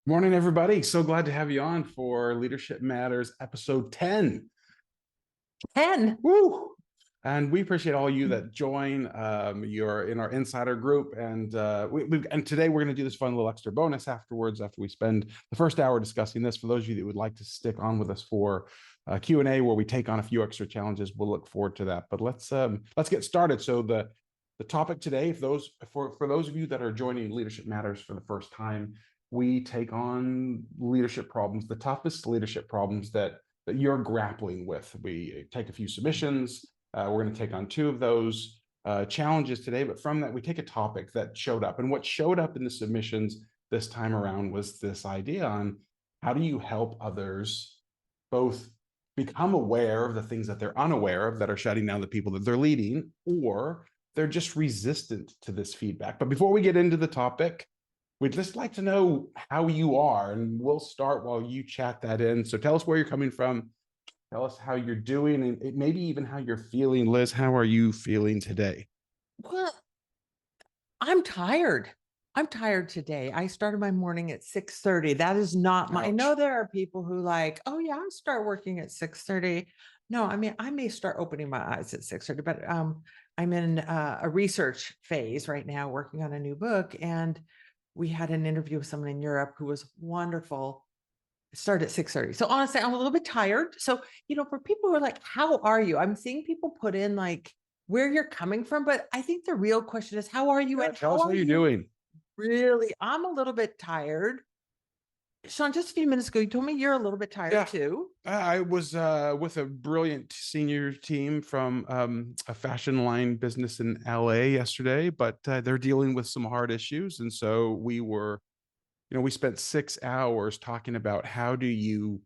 Morning, everybody. So glad to have you on for Leadership Matters episode 10. 10. Woo! And we appreciate all you that join. You're in our insider group, and and today we're going to do this fun little extra bonus afterwards. After we spend the first hour discussing this, for those of you that would like to stick on with us for Q&A, where we take on a few extra challenges, we'll look forward to that. But let's get started. So the topic today, for those of you that are joining Leadership Matters for the first time, we take on leadership problems, the toughest leadership problems that you're grappling with. We take a few submissions. We're going to take on two of those challenges today, but from that, we take a topic that showed up. And what showed up in the submissions this time around was this idea on how do you help others both become aware of the things that they're unaware of that are shutting down the people that they're leading, or they're just resistant to this feedback. But before we get into the topic, we'd just like to know how you are, and we'll start while you chat that in. So tell us where you're coming from. Tell us how you're doing, and maybe even how you're feeling. Liz, how are you feeling today? Well, I'm tired. I'm tired today. I started my morning at 6:30. That is not my, I know there are people who like, oh yeah, I start working at 6:30. No, I mean, I may start opening my eyes at 6:30, but I'm in a research phase right now, working on a new book. And we had an interview with someone in Europe who was wonderful. Start at 6:30. So honestly, I'm a little bit tired. So, for people who are like, how are you? I'm seeing people put in like where you're coming from, but I think the real question is, how are you? Yeah, And tell us how you're doing. Really, I'm a little bit tired. Sean, just a few minutes ago, you told me you're a little bit tired too. I was with a brilliant senior team from a fashion line business in LA yesterday, but they're dealing with some hard issues. And so we spent 6 hours talking about how do you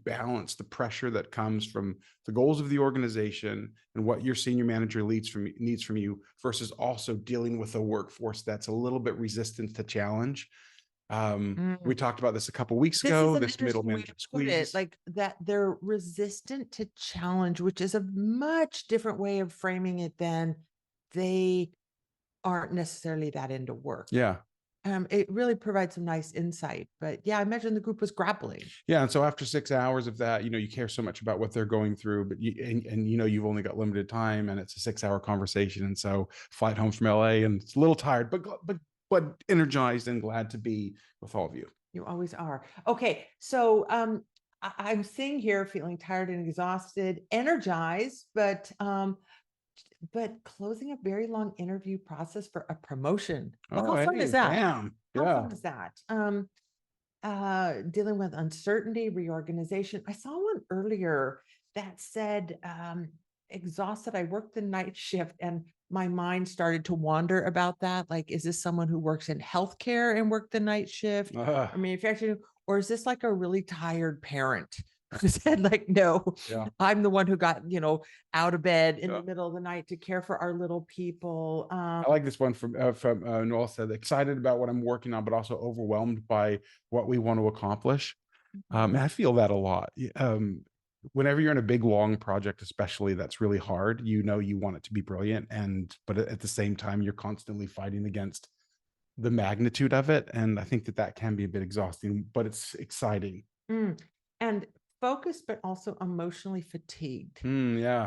balance the pressure that comes from the goals of the organization and what your senior manager needs from you versus also dealing with a workforce that's a little bit resistant to challenge. We talked about this a couple weeks ago, this middle management squeeze. Like that they're resistant to challenge, which is a much different way of framing it than they aren't necessarily that into work. Yeah. It really provides some nice insight. But yeah, I imagine the group was grappling. Yeah. And so after 6 hours of that, you care so much about what they're going through, but you've only got limited time, and it's a 6 hour conversation. And so flight home from LA, and it's a little tired, but energized and glad to be with all of you. You always are. Okay. So I'm sitting here feeling tired and exhausted, energized, but closing a very long interview process for a promotion. Oh, how fun is that? Damn. How fun is that? Dealing with uncertainty, reorganization. I saw one earlier that said, exhausted. I worked the night shift and my mind started to wander about that. Like, is this someone who works in healthcare and worked the night shift or manufacturing? Or is this like a really tired parent who said like, no, I'm the one who got, out of bed in the middle of the night to care for our little people. I like this one from Noel said, excited about what I'm working on, but also overwhelmed by what we want to accomplish. I feel that a lot. Whenever you're in a big, long project, especially that's really hard, you want it to be brilliant. But at the same time, you're constantly fighting against the magnitude of it. And I think that can be a bit exhausting, but it's exciting. And focused, but also emotionally fatigued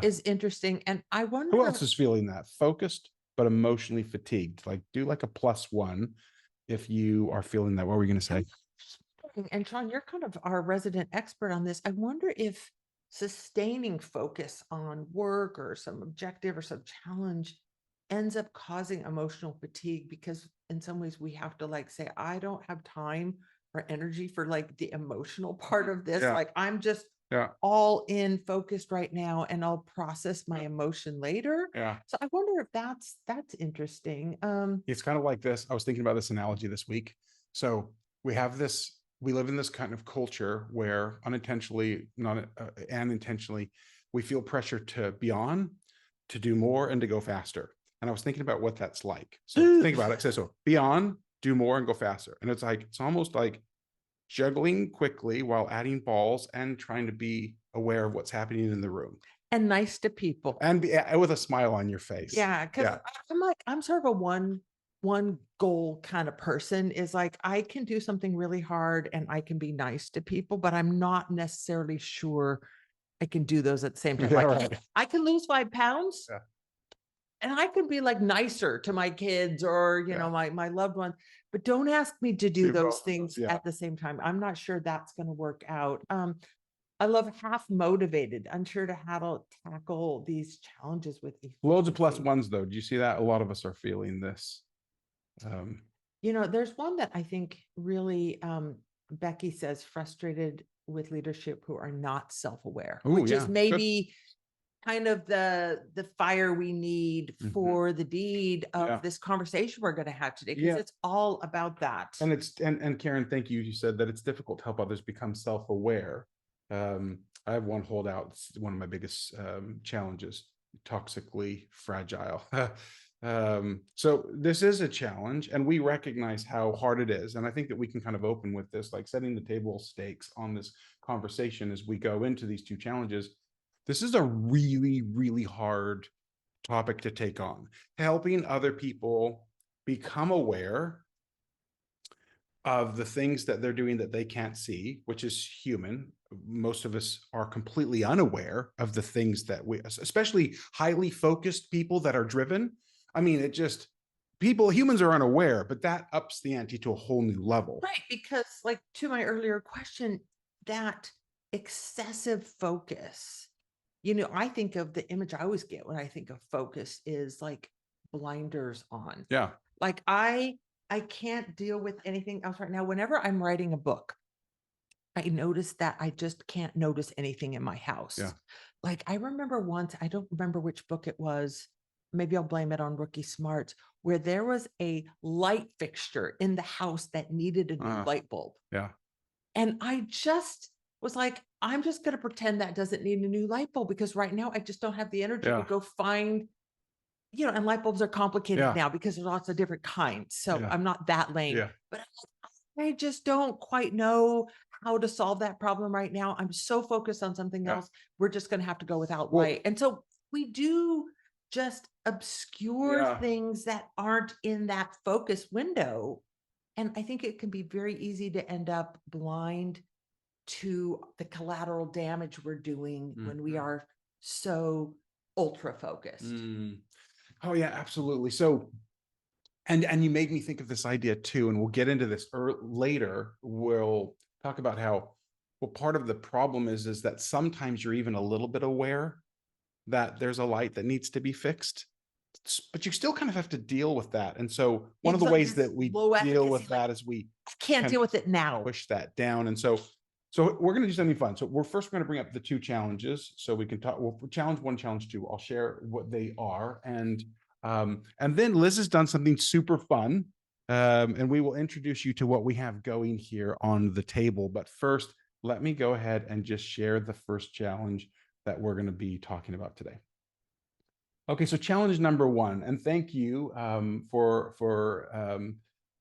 is interesting. And I wonder who else is feeling that focused, but emotionally fatigued. Like, do like a +1 if you are feeling that. What were you going to say? And Sean, you're kind of our resident expert on this. I wonder if sustaining focus on work or some objective or some challenge ends up causing emotional fatigue, because in some ways we have to like say, I don't have time or energy for like the emotional part of this. Like, I'm just all in focused right now, and I'll process my emotion later. So I wonder if that's interesting. It's kind of like this. I was thinking about this analogy this week. So we live in this kind of culture where unintentionally, and intentionally, we feel pressure to be on, to do more, and to go faster. And I was thinking about what that's like. So think about it. So be on, do more, and go faster. And it's almost like juggling quickly while adding balls and trying to be aware of what's happening in the room. And nice to people. And with a smile on your face. Yeah, because I'm sort of a one one goal kind of person is like, I can do something really hard and I can be nice to people, but I'm not necessarily sure I can do those at the same time. Yeah, Like right. I can lose 5 pounds. Yeah. And I could be like nicer to my kids or, Yeah. my loved ones, but don't ask me to do Do those both. things Yeah. at the same time. I'm not sure that's going to work out. I love half motivated, unsure to how to tackle these challenges with Loads of plus efficiency. ones though. Do you see that? A lot of us are feeling this. There's one that I think really, Becky says, frustrated with leadership who are not self-aware, Oh, which yeah. is Good. maybe kind of the fire we need Mhm. for the deed of Yeah. this conversation we're going to have today, because Yeah. it's all about that. And and Karen, thank you. You said that it's difficult to help others become self-aware. I have one holdout. It's one of my biggest challenges, toxically fragile. So this is a challenge, and we recognize how hard it is. And I think that we can kind of open with this, like setting the table stakes on this conversation as we go into these two challenges. This is a really, really hard topic to take on. Helping other people become aware of the things that they're doing that they can't see, which is human. Most of us are completely unaware of the things that we, especially highly focused people that are driven. I mean, humans are unaware, but that ups the ante to a whole new level. Right. Because, like, to my earlier question, that excessive focus, I think of the image I always get when I think of focus is like blinders on. Yeah. Like I can't deal with anything else right now. Whenever I'm writing a book, I notice that I just can't notice anything in my house. Yeah. Like I remember once, I don't remember which book it was. Maybe I'll blame it on Rookie Smarts, where there was a light fixture in the house that needed a new light bulb. Yeah. And I just was like, I'm just going to pretend that doesn't need a new light bulb, because right now I just don't have the energy to go find, and light bulbs are complicated now because there's lots of different kinds. So I'm not that lame, but I just don't quite know how to solve that problem right now. I'm so focused on something else. We're just going to have to go without light. And so we do just obscure things that aren't in that focus window. And I think it can be very easy to end up blind to the collateral damage we're doing when we are so ultra focused. Oh yeah, absolutely. So, and you made me think of this idea too, and we'll get into this later. We'll talk about how, well, part of the problem is that sometimes you're even a little bit aware that there's a light that needs to be fixed, but you still kind of have to deal with that. And so one of the ways that we deal with that is we can't deal with it now, push that down. And so we're going to do something fun. So we're first going to bring up the two challenges so we can talk. We'll challenge one, challenge two. I'll share what they are. And then Liz has done something super fun. And we will introduce you to what we have going here on the table. But first, let me go ahead and just share the first challenge that we're going to be talking about today. Okay, so challenge number one, and thank you for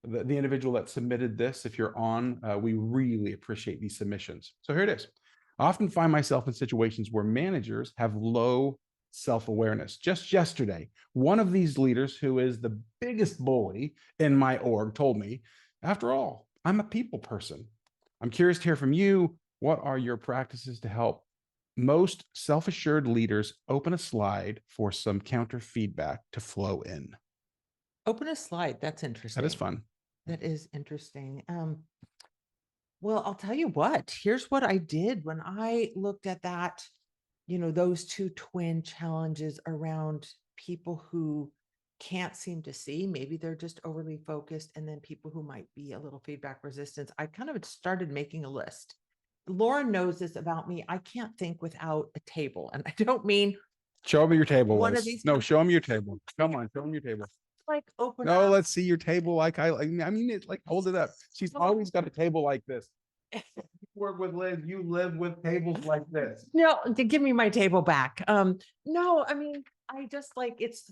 the individual that submitted this. If you're on, we really appreciate these submissions. So here it is. I often find myself in situations where managers have low self-awareness. Just yesterday, one of these leaders, who is the biggest bully in my org, told me, after all, I'm a people person. I'm curious to hear from you. What are your practices to help most self-assured leaders open a slide for some counter feedback to flow in? Open a slide. That's interesting. That is fun. That is interesting. Well, I'll tell you what, here's what I did when I looked at that, those two twin challenges around people who can't seem to see, maybe they're just overly focused, and then people who might be a little feedback resistance. I kind of started making a list. Lauren knows this about me. I can't think without a table. And I don't mean show me your table. One of these. No, show me your table. Come on, show me your table. Like open no, up. Let's see your table. Like I mean it, like hold it up. She's always got a table like this. You work with Liz, you live with tables like this. No, give me my table back. No, I mean, I just like it's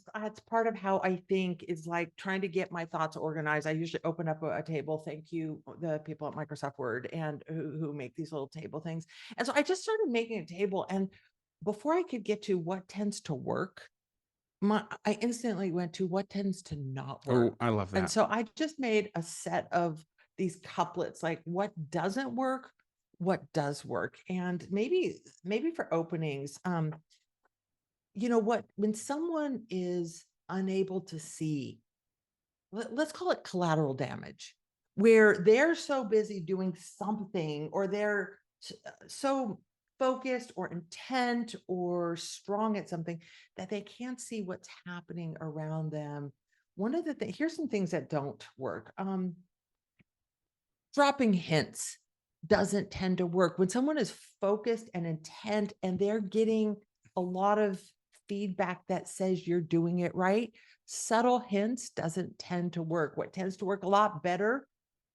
part of how I think, is like trying to get my thoughts organized. I usually open up a table. Thank you, the people at Microsoft Word and who make these little table things. And so I just started making a table. And before I could get to what tends to work, I instantly went to what tends to not Oh, work. I love And that. so I just made a set of these couplets, like what doesn't work, what does work. And maybe for openings, what, when someone is unable to see, let's call it collateral damage, where they're so busy doing something, or they're so focused or intent or strong at something that they can't see what's happening around them. One of the things, here's some things that don't work. Dropping hints doesn't tend to work. When someone is focused and intent and they're getting a lot of feedback that says you're doing it right, subtle hints doesn't tend to work. What tends to work a lot better,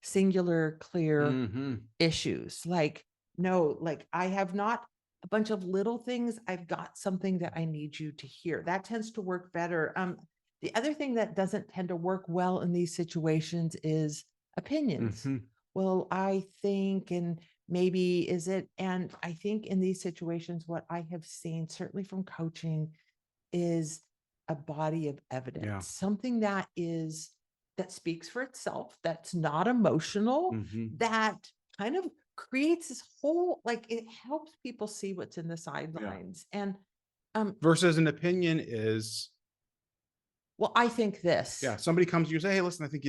singular, clear issues. Like, no, like I have not a bunch of little things. I've got something that I need you to hear. That tends to work better. The other thing that doesn't tend to work well in these situations is opinions. Well, I think, and maybe is it, and I think in these situations, what I have seen, certainly from coaching, is a body of evidence, something that speaks for itself, that's not emotional, that kind of creates this whole, like, it helps people see what's in the sidelines. And versus an opinion is, well, I think this. somebody comes to you and say, hey, listen, I think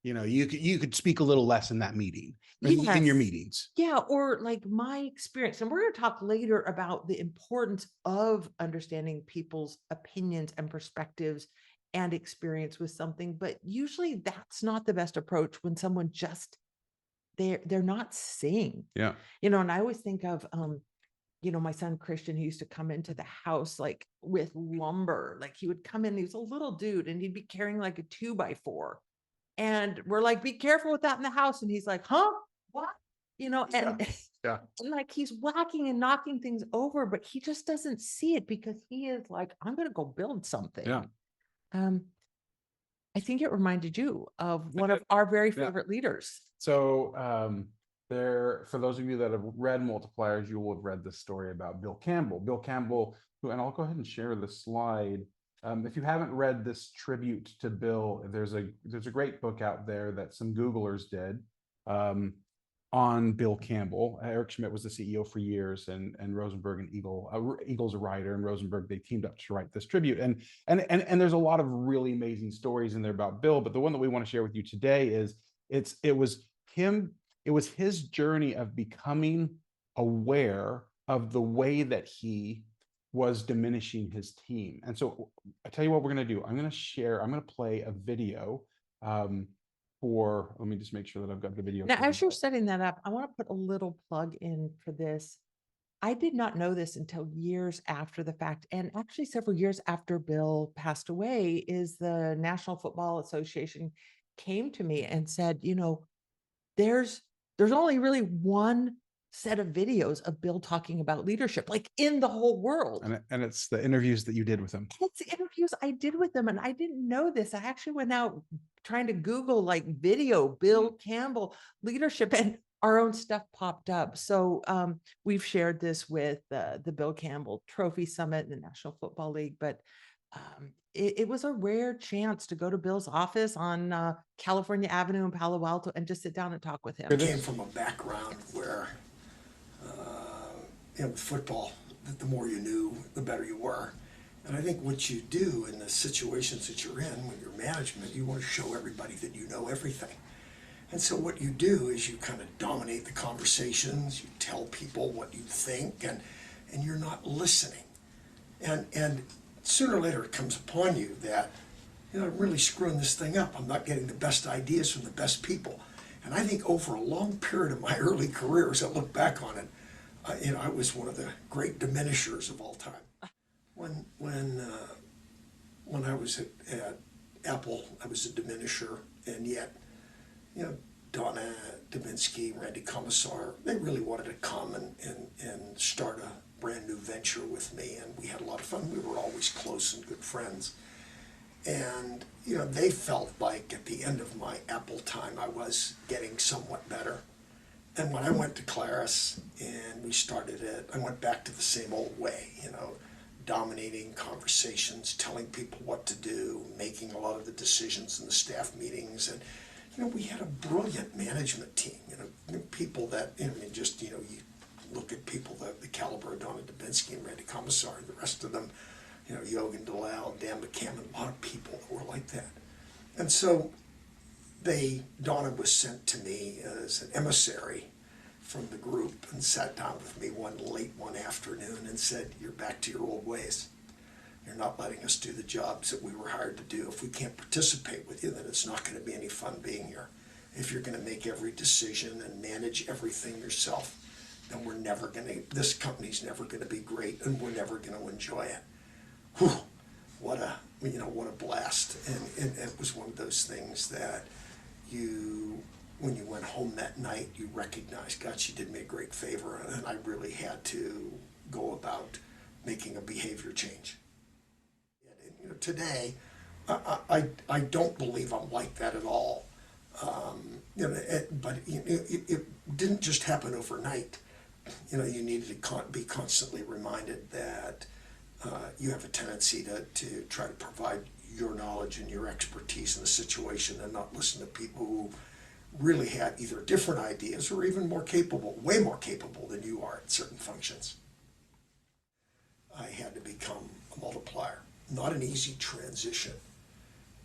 you could speak a little less in that meeting, in your meetings. Yeah, or like my experience. And we're going to talk later about the importance of understanding people's opinions and perspectives and experience with something. But usually that's not the best approach when someone just, they're not seeing. Yeah. And I always think of my son Christian, who used to come into the house like with lumber. Like he would come in, he was a little dude, and he'd be carrying like a 2x4. And we're like, be careful with that in the house. And he's like, huh? What? And like he's whacking and knocking things over, but he just doesn't see it because he is like, I'm going to go build something. Yeah. I think it reminded you of one of our very favorite leaders. So for those of you that have read Multipliers, you will have read this story about Bill Cambel. Bill Cambel, and I'll go ahead and share the slide. If you haven't read this tribute to Bill, there's a great book out there that some Googlers did on Bill Cambel. Eurich Schmidt was the CEO for years, and Rosenberg and Eagle's a writer, and Rosenberg, they teamed up to write this tribute. And there's a lot of really amazing stories in there about Bill, but the one that we want to share with you today is it was his journey of becoming aware of the way that he was diminishing his team. And so I tell you what we're going to do. I'm going to play a video let me just make sure that I've got the video. Now, as you're setting that up, I want to put a little plug in for this. I did not know this until years after the fact. And actually several years after Bill passed away, is the National Football Association came to me and said, there's only really one set of videos of Bill talking about leadership, like in the whole world. And it's the interviews that you did with him. It's the interviews I did with them. And I didn't know this. I actually went out trying to Google like video, Bill Cambel leadership, and our own stuff popped up. So we've shared this with the Bill Cambel Trophy Summit and the National Football League, but it was a rare chance to go to Bill's office on California Avenue in Palo Alto and just sit down and talk with him. I came from a background where, with football, the more you knew, the better you were. And I think what you do in the situations that you're in, when you're management, you want to show everybody that you know everything. And so what you do is you kind of dominate the conversations, you tell people what you think, and you're not listening. And sooner or later it comes upon you that, I'm really screwing this thing up. I'm not getting the best ideas from the best people. And I think over a long period of my early career, as I look back on it, I was one of the great diminishers of all time. When I was at Apple, I was a diminisher, and yet, Donna Dubinsky, Randy Commissar, they really wanted to come and start a brand new venture with me, and we had a lot of fun. We were always close and good friends. And, they felt like at the end of my Apple time, I was getting somewhat better. And when I went to Claris and we started it, I went back to the same old way, dominating conversations, telling people what to do, making a lot of the decisions in the staff meetings. And, you know, we had a brilliant management team, you know, people that, I mean, just, you know, you look at people, the caliber of Donna Dubinsky and Randy Commissar and the rest of them, you know, Yogan Dalal, Dan McCammon, a lot of people that were like that. And so Donna was sent to me as an emissary from the group and sat down with me one afternoon and said, "You're back to your old ways. You're not letting us do the jobs that we were hired to do. If we can't participate with you, then it's not going to be any fun being here. If you're going to make every decision and manage everything yourself, then this company's never going to be great and we're never going to enjoy it." Whew, what a blast. And it was one of those things that when you went home that night, you recognized, God, she did me a great favor, and I really had to go about making a behavior change. And, you know, today, I don't believe I'm like that at all. You know, but it didn't just happen overnight. You know, you needed to be constantly reminded that you have a tendency to try to provide your knowledge and your expertise in the situation and not listen to people who really had either different ideas or even way more capable than you are at certain functions. I had to become a multiplier. Not an easy transition,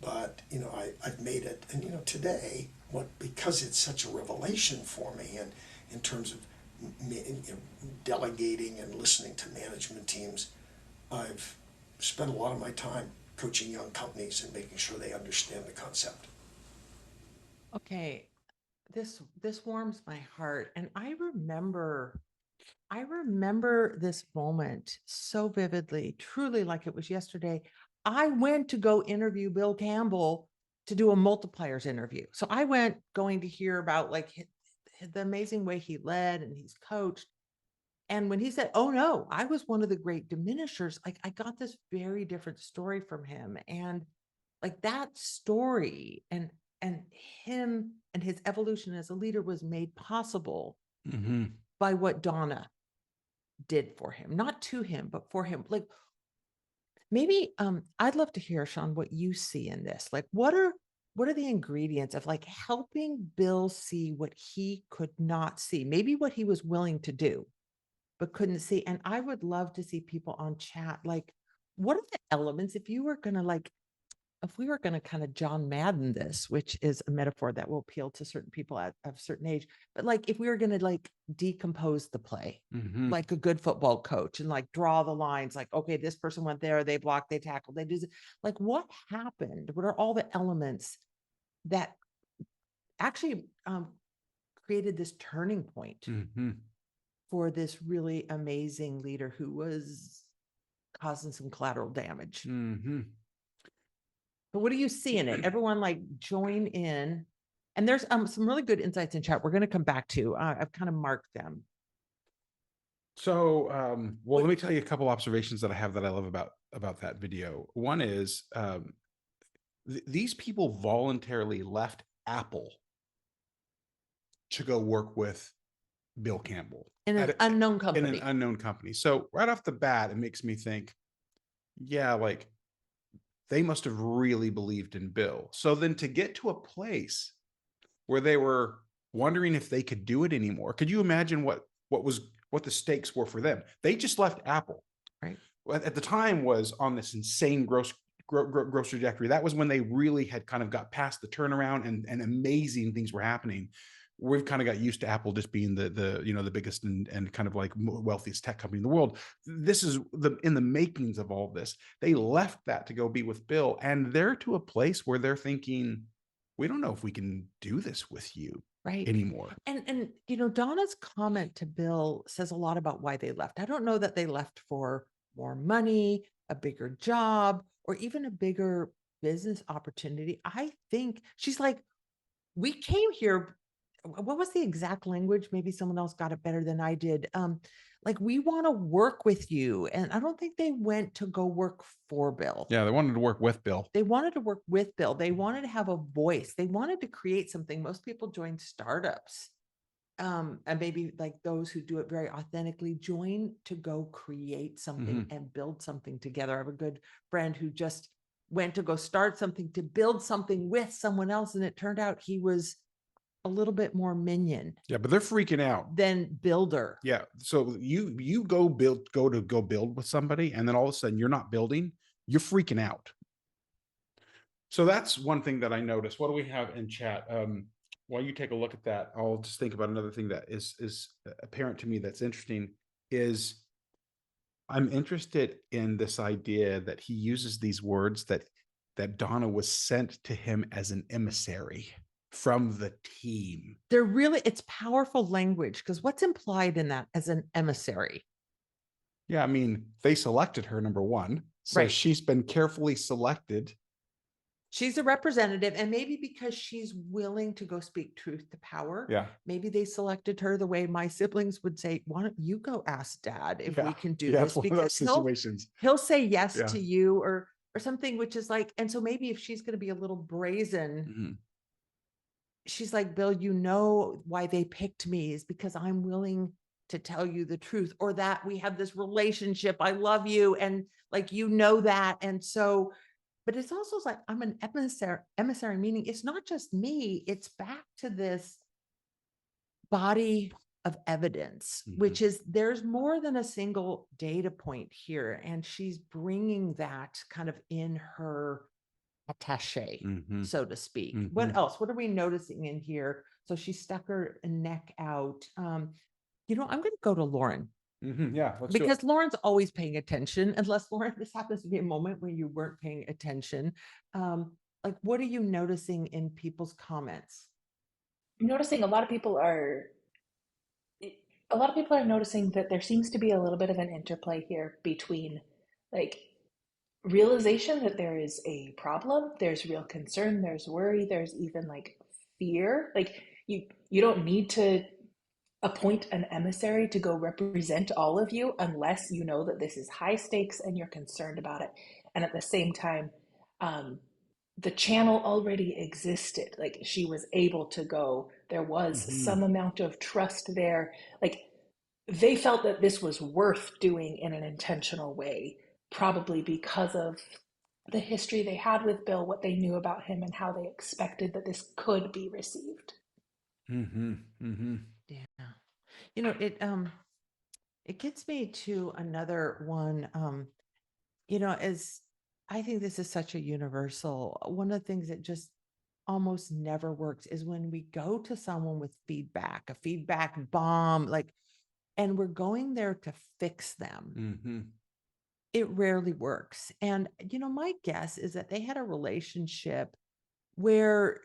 but, you know, I've made it. And, you know, today, because it's such a revelation for me, and in terms of delegating and listening to management teams, I've spent a lot of my time coaching young companies and making sure they understand the concept. Okay, this warms my heart, and I remember this moment so vividly, truly like it was yesterday. I went to go interview Bill Cambel to do a multipliers interview. So I went going to hear about like the amazing way he led and he's coached. And when he said, "Oh no, I was one of the great diminishers," like I got this very different story from him. And like that story and him and his evolution as a leader was made possible by what Donna did for him, not to him, but for him. Like maybe I'd love to hear, Sean, what you see in this. Like what are the ingredients of like helping Bill see what he could not see, maybe what he was willing to do but couldn't see? And I would love to see people on chat, like, what are the elements if we were going to kind of John Madden this, which is a metaphor that will appeal to certain people of a certain age, but like if we were going to like decompose the play, like a good football coach, and like draw the lines, like, okay, this person went there, they blocked, they tackled, they did, like what happened? What are all the elements that actually created this turning point for this really amazing leader who was causing some collateral damage? But what do you see in it? Everyone like join in. And there's some really good insights in chat we're going to come back to. I've kind of marked them. So, well, let me tell you a couple observations that I have that I love about that video. One is these people voluntarily left Apple to go work with Bill Cambel in an unknown company. In an unknown company. So right off the bat, it makes me think, yeah, like they must have really believed in Bill. So then to get to a place where they were wondering if they could do it anymore, could you imagine what the stakes were for them? They just left Apple, right? At the time was on this insane growth trajectory. That was when they really had kind of got past the turnaround and amazing things were happening. We've kind of got used to Apple just being the biggest and kind of like wealthiest tech company in the world. This is in the makings of all of this. They left that to go be with Bill, and they're to a place where they're thinking, we don't know if we can do this with you anymore. And Donna's comment to Bill says a lot about why they left. I don't know that they left for more money, a bigger job, or even a bigger business opportunity. I think she's like, we came here. What was the exact language? Maybe someone else got it better than I did. Like, we want to work with you. And I don't think they went to go work for Bill. Yeah, they wanted to work with Bill. They wanted to work with Bill. They wanted to have a voice. They wanted to create something. Most people join startups and maybe like those who do it very authentically, join to go create something and build something together. I have a good friend who just went to go start something, to build something with someone else, and it turned out he was a little bit more minion Yeah, but they're freaking out. than builder. Yeah. So you go build with somebody, and then all of a sudden you're not building, you're freaking out. So that's one thing that I noticed. What do we have in chat? While you take a look at that, I'll just think about another thing that is apparent to me that's interesting. Is I'm interested in this idea that he uses these words that Donna was sent to him as an emissary from the team. They're really, it's powerful language, because what's implied in that as an emissary? Yeah, I mean, they selected her, number one. So Right. she's been carefully selected. She's a representative, and maybe because she's willing to go speak truth to power. Yeah. Maybe they selected her the way my siblings would say, why don't you go ask dad if we can do That's this? one of those Because situations. he'll say yes Yeah. to you or something, which is like, and so maybe if she's going to be a little brazen, she's like, Bill, you know why they picked me is because I'm willing to tell you the truth, or that we have this relationship. I love you. And like, you know that. And so, but it's also like, I'm an emissary, meaning it's not just me, it's back to this body of evidence, which is there's more than a single data point here. And she's bringing that kind of in her attache, so to speak. What else? What are we noticing in here? So she stuck her neck out. I'm going to go to Lauren. Yeah, because Lauren's always paying attention, unless Lauren, this happens to be a moment when you weren't paying attention. Like, what are you noticing in people's comments? I'm noticing a lot of people are noticing that there seems to be a little bit of an interplay here between like realization that there is a problem, there's real concern, there's worry, there's even like fear. Like you don't need to appoint an emissary to go represent all of you unless you know that this is high stakes and you're concerned about it. And at the same time, the channel already existed. Like she was able to go, there was some amount of trust there. Like they felt that this was worth doing in an intentional way, probably because of the history they had with Bill, what they knew about him, and how they expected that this could be received. Yeah. It gets me to another one, as I think this is such a universal, one of the things that just almost never works is when we go to someone with feedback, a feedback bomb, and we're going there to fix them. It rarely works. And, my guess is that they had a relationship where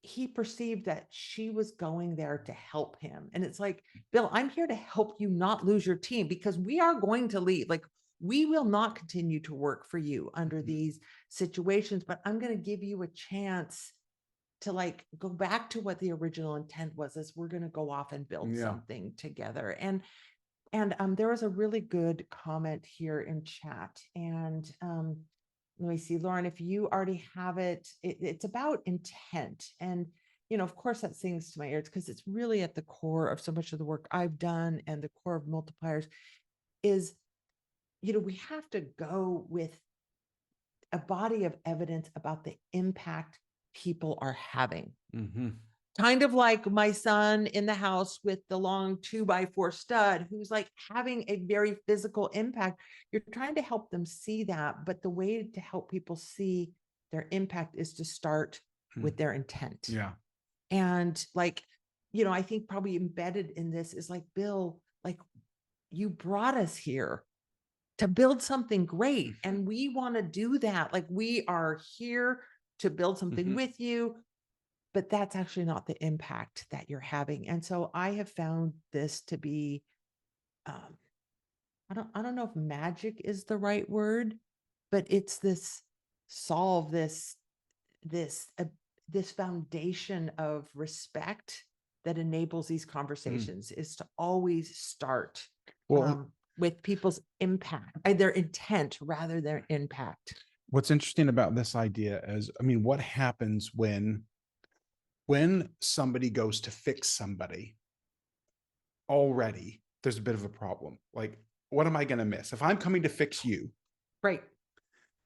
he perceived that she was going there to help him. And it's like, Bill, I'm here to help you not lose your team, because we are going to leave. Like, we will not continue to work for you under these situations, but I'm going to give you a chance to go back to what the original intent was, is we're going to go off and build something together. And there was a really good comment here in chat. And let me see, Lauren, if you already have it, it's about intent. And, of course that sings to my ears, because it's really at the core of so much of the work I've done, and the core of Multipliers is, we have to go with a body of evidence about the impact people are having. Kind of like my son in the house with the long 2x4 stud, who's having a very physical impact. You're trying to help them see that, but the way to help people see their impact is to start with their intent. Yeah. And I think probably embedded in this is Bill, you brought us here to build something great, and we want to do that. We are here to build something with you, but that's actually not the impact that you're having. And so I have found this to be, I don't know if magic is the right word, but it's this foundation of respect that enables these conversations, is to always start with people's impact, their intent rather than impact. What's interesting about this idea is, what happens when somebody goes to fix somebody, already there's a bit of a problem. Like, what am I going to miss? If I'm coming to fix you, Right.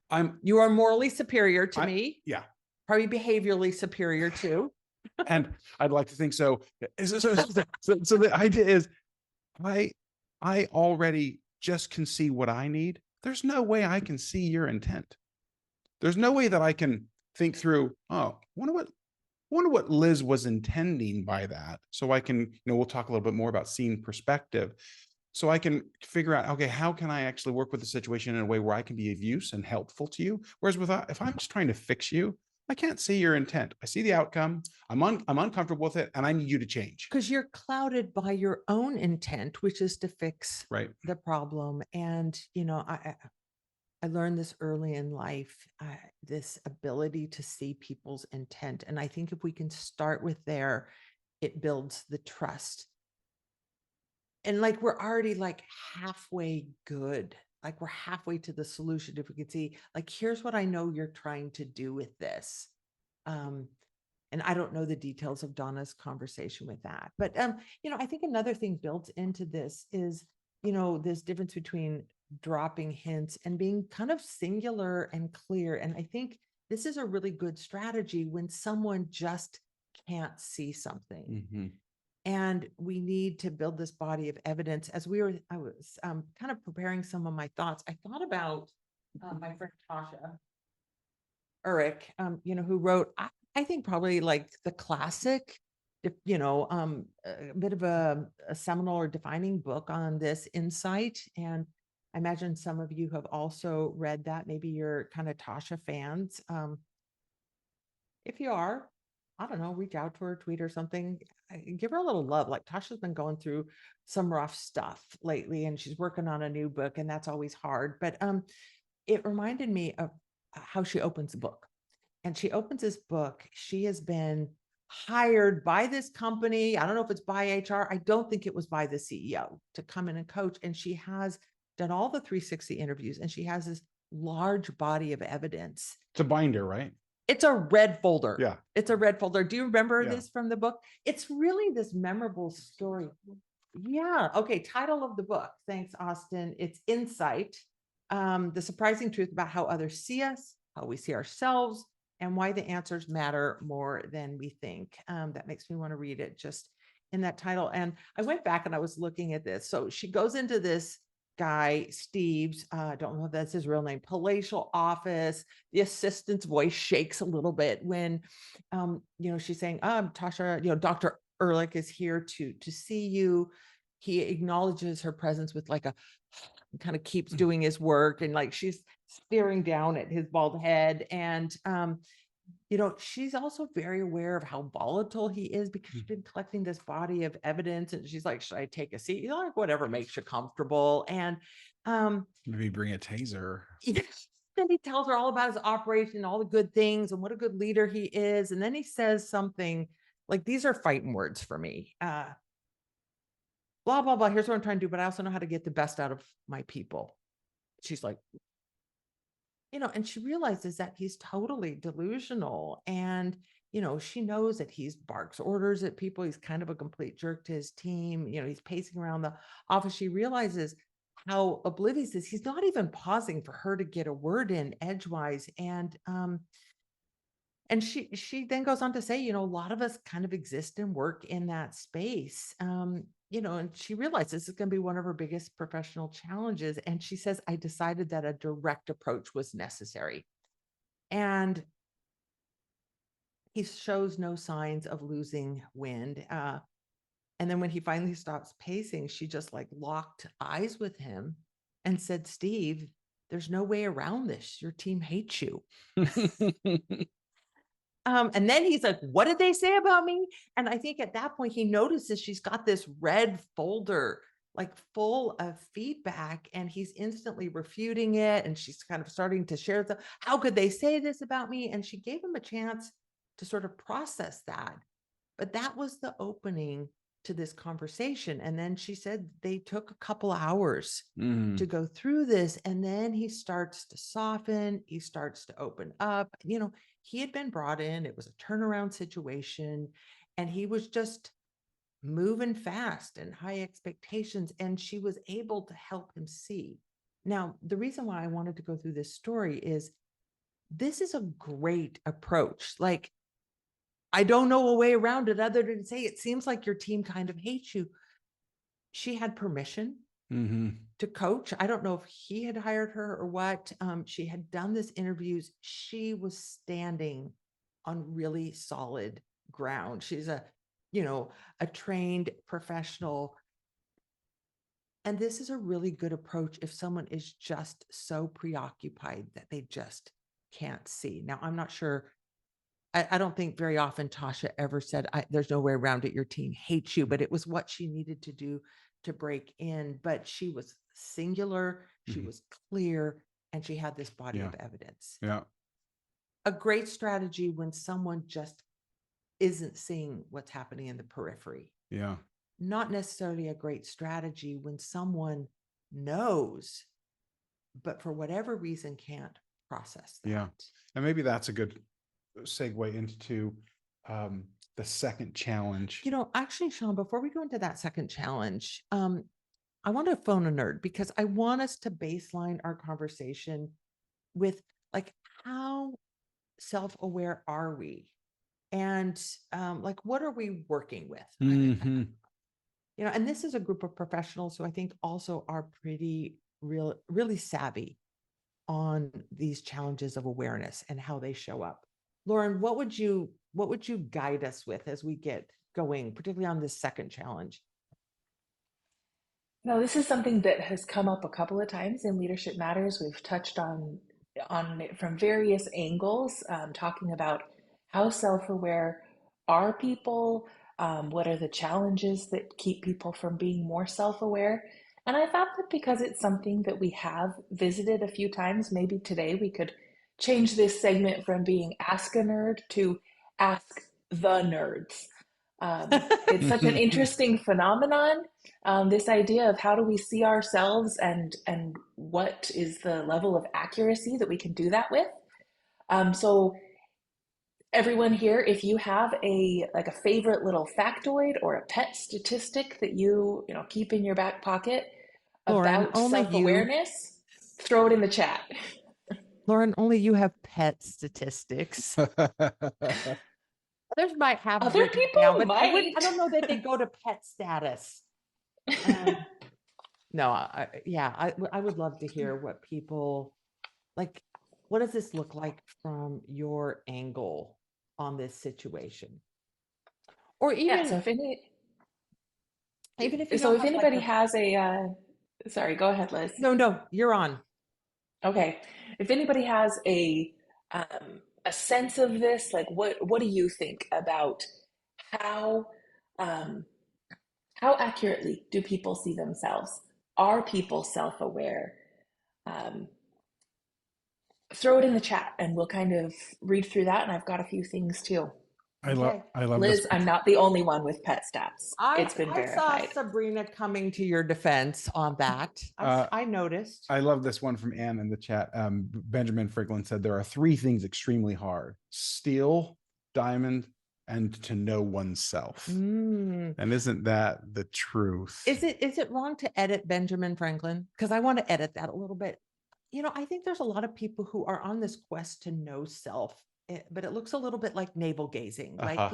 I'm, You are morally superior to I- me, yeah. probably behaviorally superior too. And I'd like to think so. So the idea is I already just can see what I need. There's no way I can see your intent. There's no way that I can think through, oh, wonder what Liz was intending by that. So I can, we'll talk a little bit more about scene perspective. So I can figure out, okay, how can I actually work with the situation in a way where I can be of use and helpful to you? Whereas if I'm just trying to fix you, I can't see your intent. I see the outcome. I'm uncomfortable with it, and I need you to change. Because you're clouded by your own intent, which is to fix Right. the problem. And, I learned this early in life, this ability to see people's intent. And I think if we can start with there, it builds the trust. And like, we're already like halfway good. Like we're halfway to the solution. If we could see, like, here's what I know you're trying to do with this. And I don't know the details of Donna's conversation with that, but, I think another thing built into this is, this difference between dropping hints and being kind of singular and clear. And I think this is a really good strategy when someone just can't see something. Mm-hmm. And we need to build this body of evidence. I was kind of preparing some of my thoughts. I thought about my friend Tasha Eurich, who wrote, I think probably like the classic, a bit of a seminal or defining book on this insight. And I imagine some of you have also read that. Maybe you're kind of Tasha fans. If you are, I don't know, reach out to her, tweet or something, give her a little love. Like Tasha's been going through some rough stuff lately and she's working on a new book, and that's always hard. But it reminded me of how she opens the book. And she opens this book. She has been hired by this company. I don't know if it's by HR. I don't think it was by the CEO to come in and coach. And she has done all the 360 interviews, and she has this large body of evidence. It's a binder, right? It's a red folder. Yeah. It's a red folder. Do you remember Yeah. this from the book? It's really this memorable story. Yeah. Okay. Title of the book. Thanks, Austin. It's Insight. The surprising truth about how others see us, how we see ourselves, and why the answers matter more than we think. That makes me want to read it just in that title. And I went back and I was looking at this. So she goes into this guy, Steve's, I don't know if that's his real name, palatial office. The assistant's voice shakes a little bit when, she's saying, Tasha, Dr. Eurich is here to see you. He acknowledges her presence with like kind of keeps doing his work, and like she's staring down at his bald head. And, she's also very aware of how volatile he is because she's been collecting this body of evidence, and she's like, should I take a seat? Like, whatever makes you comfortable. And Maybe bring a taser. then he tells her all about his operation, all the good things, and what a good leader he is. And then he says something like, these are fighting words for me. Blah, blah, blah. Here's what I'm trying to do, but I also know how to get the best out of my people. She's like, and she realizes that he's totally delusional. And, she knows that he's barks orders at people. He's kind of a complete jerk to his team. He's pacing around the office. She realizes how oblivious is. He's not even pausing for her to get a word in edgewise. And she then goes on to say, a lot of us kind of exist and work in that space. And she realizes this is going to be one of her biggest professional challenges. And she says, I decided that a direct approach was necessary. And he shows no signs of losing wind. And then when he finally stops pacing, she just like locked eyes with him and said, Steve, there's no way around this. Your team hates you. And then he's like, what did they say about me? And I think at that point, he notices she's got this red folder, like full of feedback, and he's instantly refuting it. And she's kind of starting to share how could they say this about me? And she gave him a chance to sort of process that. But that was the opening to this conversation. And then she said they took a couple hours to go through this. And then he starts to soften. He starts to open up. He had been brought in. It was a turnaround situation. And he was just moving fast and high expectations, and she was able to help him see. Now, the reason why I wanted to go through this story is this is a great approach. Like, I don't know a way around it other than say, it seems like your team kind of hates you. She had permission to coach. I don't know if he had hired her or what. She had done this interviews. She was standing on really solid ground. She's a trained professional. And this is a really good approach if someone is just so preoccupied that they just can't see. Now, I'm not sure. I don't think very often Tasha ever said, there's no way around it, your team hates you, but it was what she needed to do to break in. But she was singular, she was clear, and she had this body of evidence. Yeah. A great strategy when someone just isn't seeing what's happening in the periphery. Yeah. Not necessarily a great strategy when someone knows, but for whatever reason can't process that. Yeah. And maybe that's a good segue into the second challenge. Actually, Sean, before we go into that second challenge, I want to phone a nerd because I want us to baseline our conversation with like, how self-aware are we? And like, what are we working with? And this is a group of professionals who I think also are really savvy on these challenges of awareness and how they show up. Lauren, what would you guide us with as we get going, particularly on this second challenge? No, this is something that has come up a couple of times in Leadership Matters. We've touched on it from various angles, talking about how self-aware are people, what are the challenges that keep people from being more self-aware. And I thought that because it's something that we have visited a few times, maybe today we could change this segment from being Ask a Nerd to Ask the Nerds. It's such an interesting phenomenon, this idea of how do we see ourselves and what is the level of accuracy that we can do that with. So everyone here, if you have a favorite little factoid or a pet statistic that you keep in your back pocket about self-awareness, throw it in the chat. Lauren, only you have pet statistics. Others might have other people down, but might. I don't know that they go to pet status. No, I would love to hear what people like. What does this look like from your angle on this situation? Or even so if anybody like has a sorry, go ahead, Liz. No, you're on. Okay, if anybody has a sense of this, like what do you think about how accurately do people see themselves? Are people self-aware? Throw it in the chat and we'll kind of read through that. And I've got a few things too. I love Liz, this. I'm not the only one with pet stats. It's been verified. I saw Sabrina coming to your defense on that. I noticed. I love this one from Anne in the chat. Benjamin Franklin said there are 3 things extremely hard: steal, diamond, and to know oneself. And isn't that the truth? Is it wrong to edit Benjamin Franklin? Because I want to edit that a little bit. I think there's a lot of people who are on this quest to know self, but it looks a little bit like navel gazing. Like,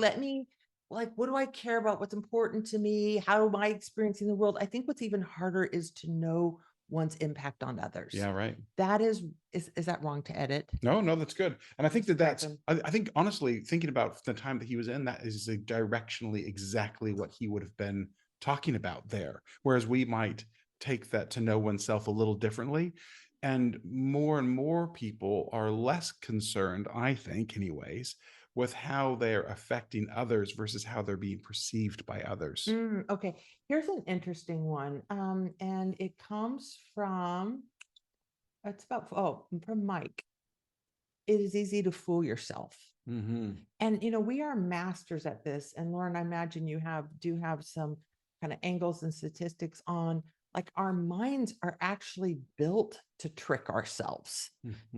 what do I care about? What's important to me? How am I experiencing the world? I think what's even harder is to know one's impact on others. Yeah, right. That is that wrong to edit? No, that's good. And I think I think honestly, thinking about the time that he was in, that is directionally exactly what he would have been talking about there. Whereas we might take that to know oneself a little differently. And more people are less concerned, I think anyways, with how they're affecting others versus how they're being perceived by others. Okay, here's an interesting one. And it comes from, from Mike. It is easy to fool yourself. And, we are masters at this. And Lauren, I imagine you do have some kind of angles and statistics on, like, our minds are actually built to trick ourselves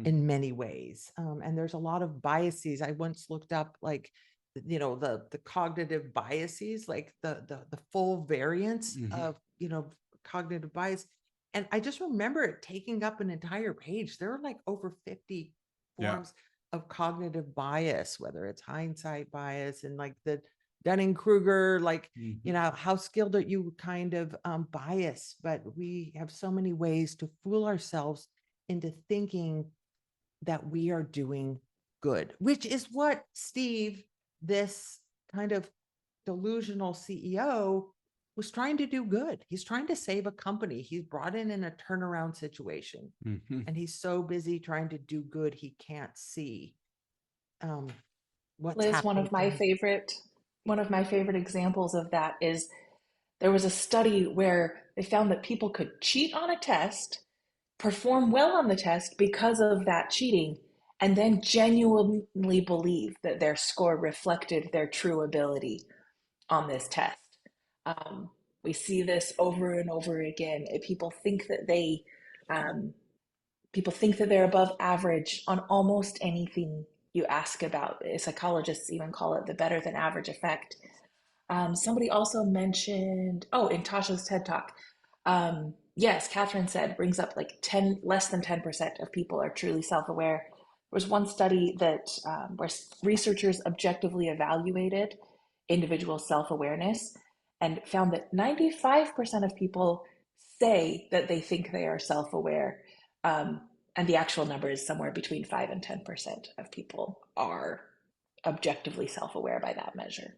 in many ways. And there's a lot of biases. I once looked up, like, the cognitive biases, like the full variance of, cognitive bias. And I just remember it taking up an entire page. There were like over 50 forms of cognitive bias, whether it's hindsight bias and like the Dunning-Kruger, like, how skilled are you kind of bias, but we have so many ways to fool ourselves into thinking that we are doing good, which is what Steve, this kind of delusional CEO, was trying to do good. He's trying to save a company. He's brought in a turnaround situation, and he's so busy trying to do good, he can't see what's Liz, happening. one of my favorite examples of that is there was a study where they found that people could cheat on a test, perform well on the test because of that cheating, and then genuinely believe that their score reflected their true ability on this test. We see this over and over again. People think that they're above average on almost anything you ask about. Psychologists even call it the better than average effect. Somebody also mentioned, in Tasha's TED Talk, yes, Catherine brings up like less than 10% of people are truly self-aware. There was one study that where researchers objectively evaluated individual self-awareness and found that 95% of people say that they think they are self-aware. And the actual number is somewhere between 5 and 10% of people are objectively self-aware by that measure.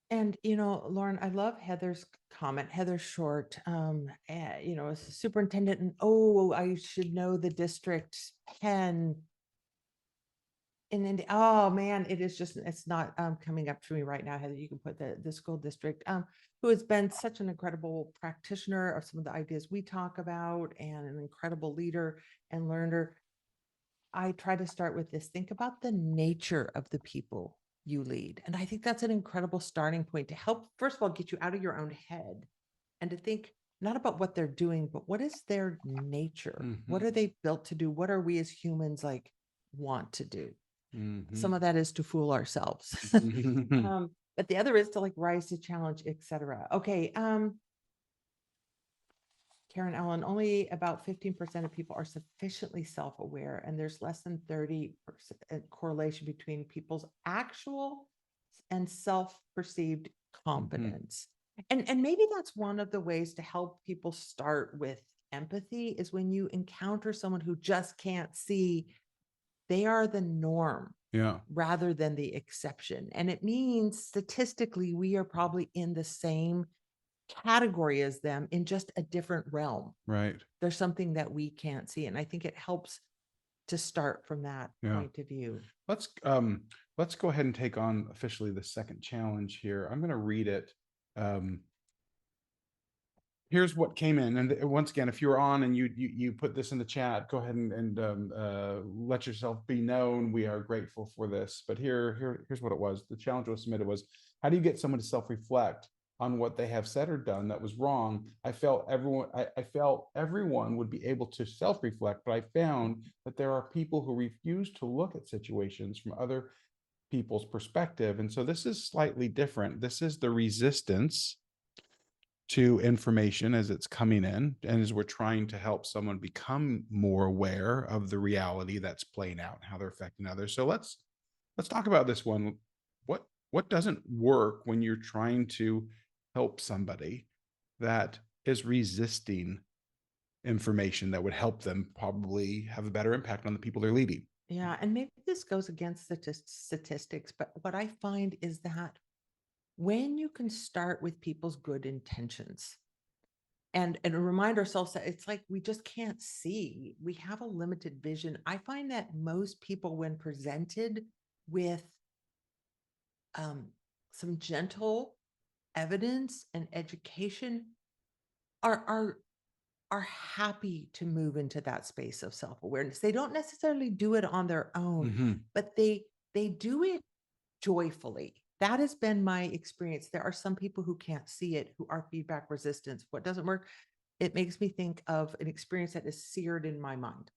And, Lauren, I love Heather's comment. Heather Short, as a superintendent, and I should know the district 10. And then, oh man, it's not coming up to me right now, Heather. You can put the school district, who has been such an incredible practitioner of some of the ideas we talk about and an incredible leader and learner. I try to start with this. Think about the nature of the people you lead. And I think that's an incredible starting point to help, first of all, get you out of your own head and to think not about what they're doing, but what is their nature? What are they built to do? What are we as humans want to do? Some of that is to fool ourselves. But the other is to rise to challenge, etc. Okay. Karen Allen, only about 15% of people are sufficiently self-aware, and there's less than 30% correlation between people's actual and self-perceived competence. And maybe that's one of the ways to help people start with empathy is when you encounter someone who just can't see, they are the norm rather than the exception. And it means statistically, we are probably in the same category as them in just a different realm. Right. There's something that we can't see. And I think it helps to start from that point of view. Let's go ahead and take on officially the second challenge here. I'm going to read it. Here's what came in. And once again, if you're on and you put this in the chat, go ahead and let yourself be known. We are grateful for this. But here's what it was. The challenge was submitted was, how do you get someone to self-reflect on what they have said or done that was wrong? I felt everyone would be able to self-reflect, but I found that there are people who refuse to look at situations from other people's perspective. And so this is slightly different. This is the resistance to information as it's coming in, and as we're trying to help someone become more aware of the reality that's playing out and how they're affecting others. So let's talk about this one. What doesn't work when you're trying to help somebody that is resisting information that would help them probably have a better impact on the people they're leading? Yeah, and maybe this goes against statistics, but what I find is that when you can start with people's good intentions and remind ourselves that it's like we just can't see, we have a limited vision. I find that most people, when presented with some gentle evidence and education, are happy to move into that space of self-awareness. They don't necessarily do it on their own, but they do it joyfully. That has been my experience. There are some people who can't see it, who are feedback resistant. What doesn't work? It makes me think of an experience that is seared in my mind.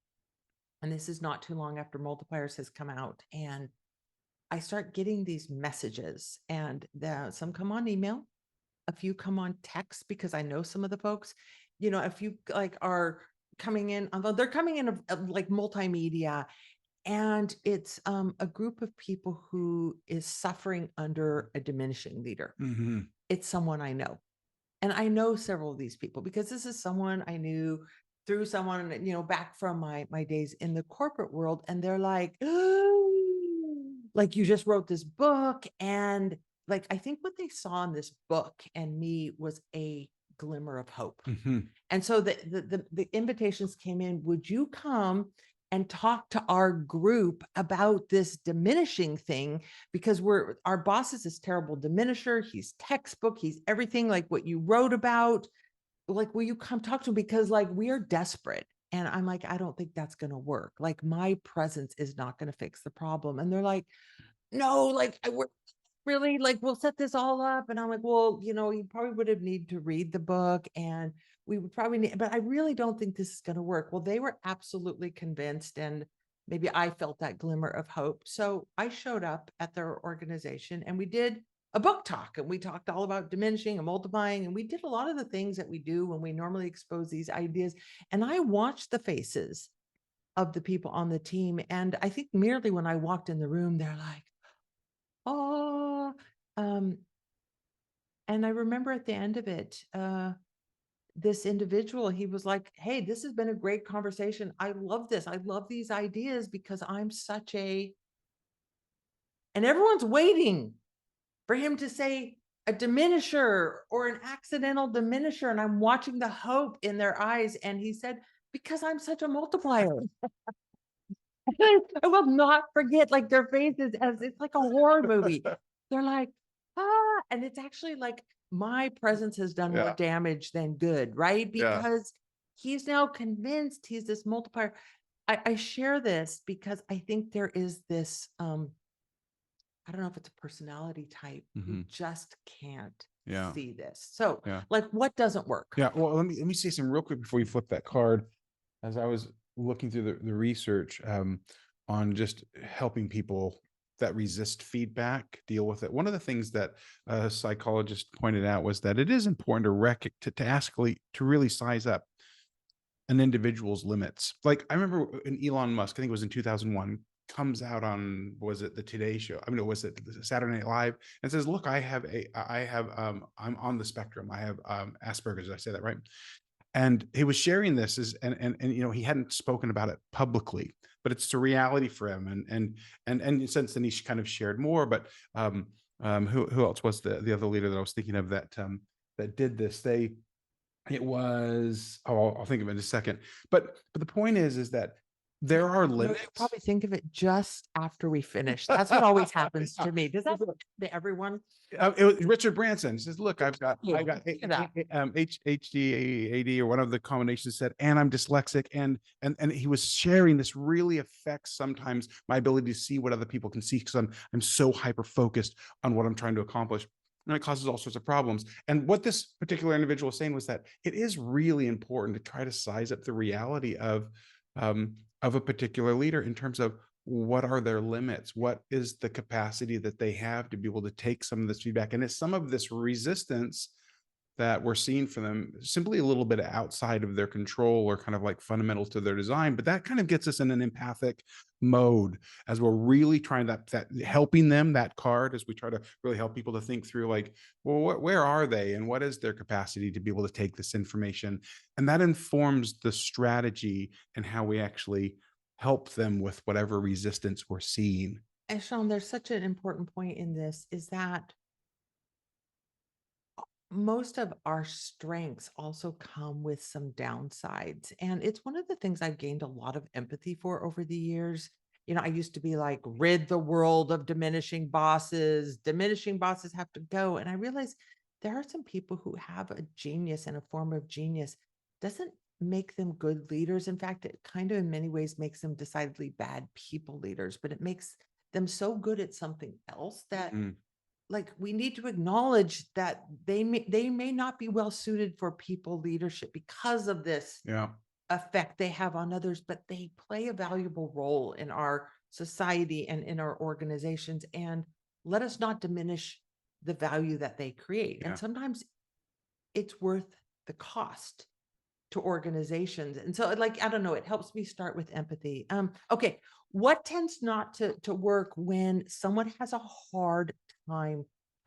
And this is not too long after Multipliers has come out. And I start getting these messages, and some come on email, a few come on text, because I know some of the folks, a few like are coming in, although they're coming in of like multimedia, and it's a group of people who is suffering under a diminishing leader. It's someone I know. And I know several of these people because this is someone I knew through someone, back from my days in the corporate world. And they're like, like, you just wrote this book. And like, I think what they saw in this book and me was a glimmer of hope. And so the invitations came in, would you come and talk to our group about this diminishing thing? Because our boss is this terrible diminisher. He's textbook. He's everything like what you wrote about. Like, will you come talk to him? Because like, we are desperate. And I'm like, I don't think that's going to work. Like, my presence is not going to fix the problem. And they're like, no, like, we're really like, we'll set this all up. And I'm like, well, you probably would have need to read the book, and we would probably need, but I really don't think this is going to work. Well, they were absolutely convinced, and maybe I felt that glimmer of hope. So I showed up at their organization, and we did a book talk, and we talked all about diminishing and multiplying. And we did a lot of the things that we do when we normally expose these ideas. And I watched the faces of the people on the team. And I think merely when I walked in the room, they're like, oh, and I remember at the end of it, this individual, he was like, hey, this has been a great conversation. I love this. I love these ideas because I'm and everyone's waiting for him to say a diminisher or an accidental diminisher. And I'm watching the hope in their eyes. And he said, because I'm such a multiplier. I will not forget like their faces, as it's like a horror movie. They're like, and it's actually like my presence has done more damage than good, right? Because he's now convinced he's this multiplier. I share this because I think there is this, I don't know if it's a personality type who just can't see this. So like, what doesn't work? Yeah. Well, let me say something real quick before you flip that card. As I was looking through the research on just helping people that resist feedback deal with it, one of the things that a psychologist pointed out was that it is important to really size up an individual's limits. Like, I remember in Elon Musk, I think it was in 2001, comes out on, was it the Today Show? I mean, was it Saturday Night Live, and says, look, I'm on the spectrum. I have Asperger's. Did I say that right? And he was sharing this and he hadn't spoken about it publicly, but it's a reality for him. And since then, he kind of shared more. But who else was the other leader that I was thinking of that did this? It was, I'll think of it in a second. But the point is that there are limits. You probably think of it just after we finish. That's what always happens to me. Does that happen to everyone? It was Richard Branson. He says, look, I've got HD, or one of the combinations said, and I'm dyslexic. And he was sharing this really affects sometimes my ability to see what other people can see, because I'm so hyper-focused on what I'm trying to accomplish. And it causes all sorts of problems. And what this particular individual was saying was that it is really important to try to size up the reality of a particular leader in terms of what are their limits, what is the capacity that they have to be able to take some of this feedback. And it's some of this resistance that we're seeing for them simply a little bit outside of their control, or kind of like fundamental to their design. But that kind of gets us in an empathic mode as we're really trying that helping them, that card, as we try to really help people to think through like, well, where are they and what is their capacity to be able to take this information? And that informs the strategy and how we actually help them with whatever resistance we're seeing. And Sean, there's such an important point in this, is that most of our strengths also come with some downsides. And it's one of the things I've gained a lot of empathy for over the years. I used to be like, rid the world of diminishing bosses have to go. And I realized there are some people who have a genius, and a form of genius doesn't make them good leaders. In fact, it kind of in many ways makes them decidedly bad people leaders, but it makes them so good at something else that like, we need to acknowledge that they may not be well suited for people leadership because of this effect they have on others, but they play a valuable role in our society and in our organizations, and let us not diminish the value that they create. Yeah. And sometimes it's worth the cost to organizations. And so like, I don't know, it helps me start with empathy. Okay. What tends not to work when someone has a hard time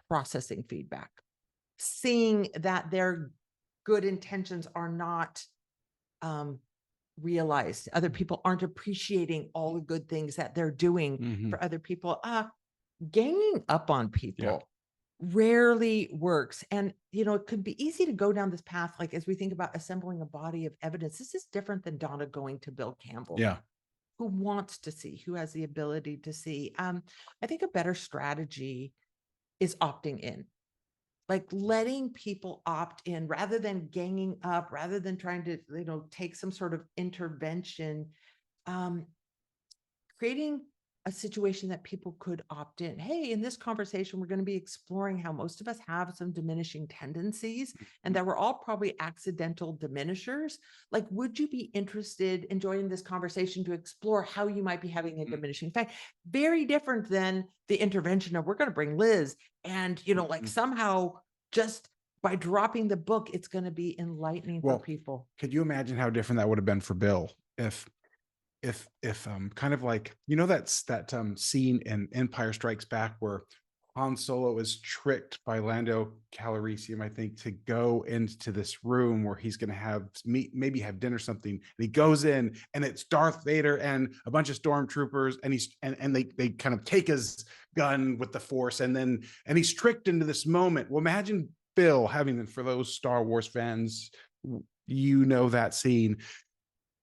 processing feedback, seeing that their good intentions are not realized, other people aren't appreciating all the good things that they're doing for other people. Ganging up on people rarely works. And, you know, it could be easy to go down this path. Like, as we think about assembling a body of evidence, this is different than Donna going to Bill Campbell. Yeah. Who wants to see, who has the ability to see. I think a better strategy is opting in, like letting people opt in rather than ganging up, rather than trying to, you know, take some sort of intervention, creating a situation that people could opt in. Hey, in this conversation, we're going to be exploring how most of us have some diminishing tendencies and that we're all probably accidental diminishers. Like, would you be interested in joining this conversation to explore how you might be having a diminishing effect? Very different than the intervention of, we're going to bring Liz and, you know, like somehow just by dropping the book, it's going to be enlightening for people. Could you imagine how different that would have been for Bill if kind of like, you know, that scene in Empire Strikes Back where Han Solo is tricked by Lando Calrissian, I think, to go into this room where he's going to have maybe have dinner or something. And he goes in and it's Darth Vader and a bunch of stormtroopers, and they kind of take his gun with the Force, and he's tricked into this moment. Well, imagine Bill having, for those Star Wars fans, you know, that scene.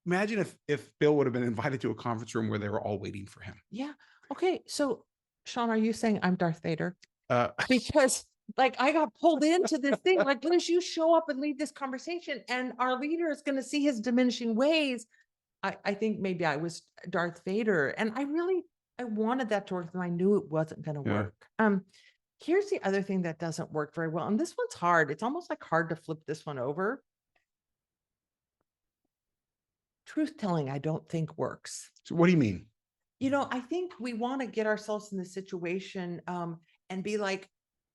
Imagine if Bill would have been invited to a conference room where they were all waiting for him. Yeah. Okay. So, Sean, are you saying I'm Darth Vader? Because like I got pulled into this thing. Like, Liz, you show up and lead this conversation, and our leader is going to see his diminishing ways. I think maybe I was Darth Vader, and I wanted that to work, and I knew it wasn't going to work. Here's the other thing that doesn't work very well, and this one's hard. It's almost like hard to flip this one over. Truth telling, I don't think works. So what do you mean? You know, I think we want to get ourselves in this situation and be like,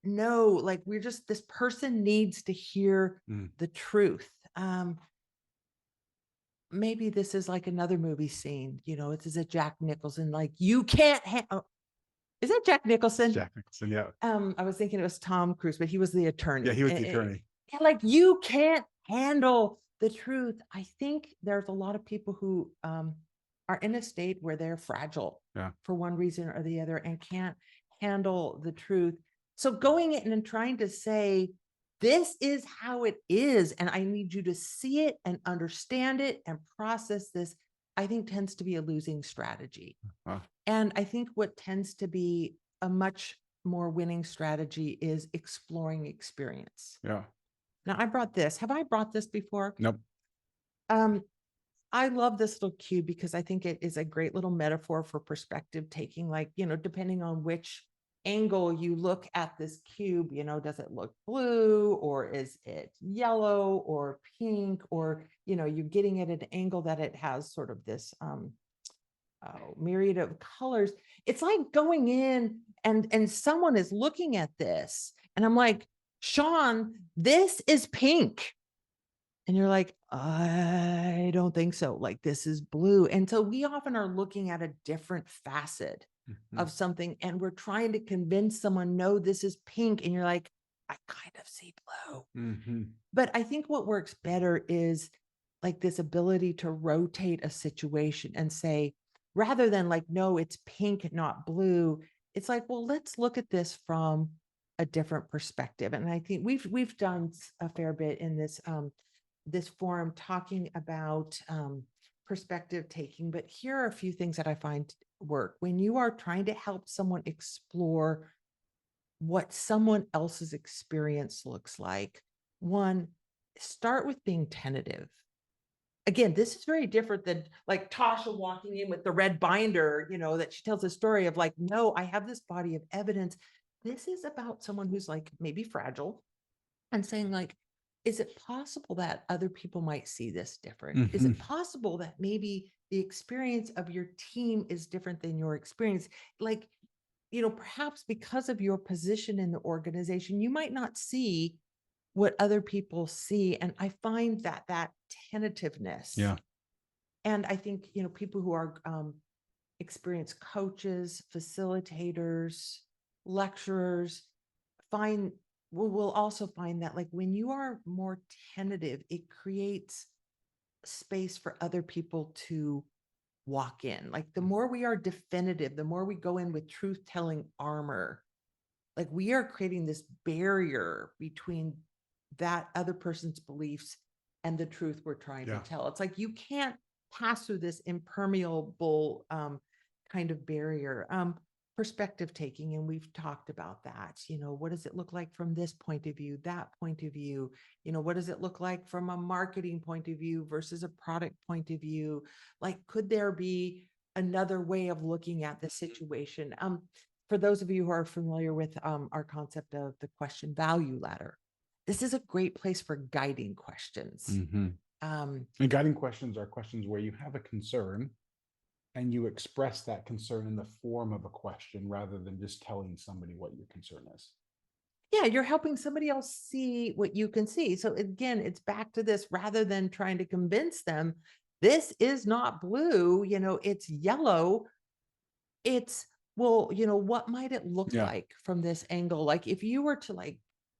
no, like this person needs to hear the truth. Maybe this is like another movie scene, you know, it's a Jack Nicholson, like, you can't, is that Jack Nicholson? Jack Nicholson, yeah. I was thinking it was Tom Cruise, but he was the attorney. Yeah, he was the attorney. Yeah, like, you can't handle the truth. I think there's a lot of people who are in a state where they're fragile for one reason or the other and can't handle the truth. So going in and trying to say, this is how it is, and I need you to see it and understand it and process this, I think tends to be a losing strategy. And I think what tends to be a much more winning strategy is exploring experience. Yeah. Now I brought this. Have I brought this before? Nope. I love this little cube because I think it is a great little metaphor for perspective taking. Like, you know, depending on which angle you look at this cube, you know, does it look blue or is it yellow or pink, or, you know, you're getting at an angle that it has sort of this myriad of colors. It's like going in and someone is looking at this and I'm like, Sean, this is pink. And you're like, I don't think so. Like, this is blue. And so we often are looking at a different facet of something, and we're trying to convince someone, no, this is pink. And you're like, I kind of see blue. But I think what works better is like this ability to rotate a situation and say, rather than like, no, it's pink, not blue. It's like, well, let's look at this from a different perspective. And I think we've done a fair bit in this this forum talking about perspective taking, but here are a few things that I find work when you are trying to help someone explore what someone else's experience looks like. One, start with being tentative. Again, this is very different than like Tasha walking in with the red binder, you know, that she tells a story of like, no, I have this body of evidence. This is about someone who's like maybe fragile and saying like, is it possible that other people might see this different? Is it possible that maybe the experience of your team is different than your experience. Like, perhaps because of your position in the organization, you might not see what other people see. And I find that tentativeness. Yeah. And I think, people who are experienced coaches, facilitators, lecturers will also find that, like, when you are more tentative, it creates space for other people to walk in. Like, the more we are definitive, the more we go in with truth-telling armor, like, we are creating this barrier between that other person's beliefs and the truth we're trying to tell. It's like, you can't pass through this impermeable kind of barrier. Perspective taking, and we've talked about that. What does it look like from this point of view, that point of view? What does it look like from a marketing point of view versus a product point of view? Like, could there be another way of looking at the situation? For those of you who are familiar with our concept of the question value ladder, this is a great place for guiding questions. And guiding questions are questions where you have a concern and you express that concern in the form of a question rather than just telling somebody what your concern is. Yeah, you're helping somebody else see what you can see. So again, it's back to this, rather than trying to convince them, this is not blue, it's yellow. It's, well, what might it look like from this angle? Like, if you were to, like,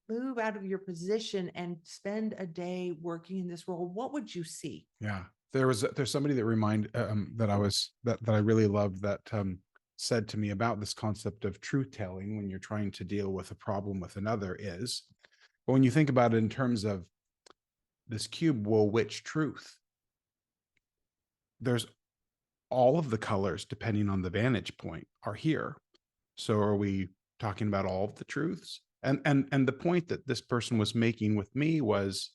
move out of your position and spend a day working in this role, what would you see? Yeah. There's somebody that that I really loved that said to me about this concept of truth telling when you're trying to deal with a problem with another is, but when you think about it in terms of this cube, well, which truth? There's all of the colors, depending on the vantage point, are here. So are we talking about all of the truths? And the point that this person was making with me was,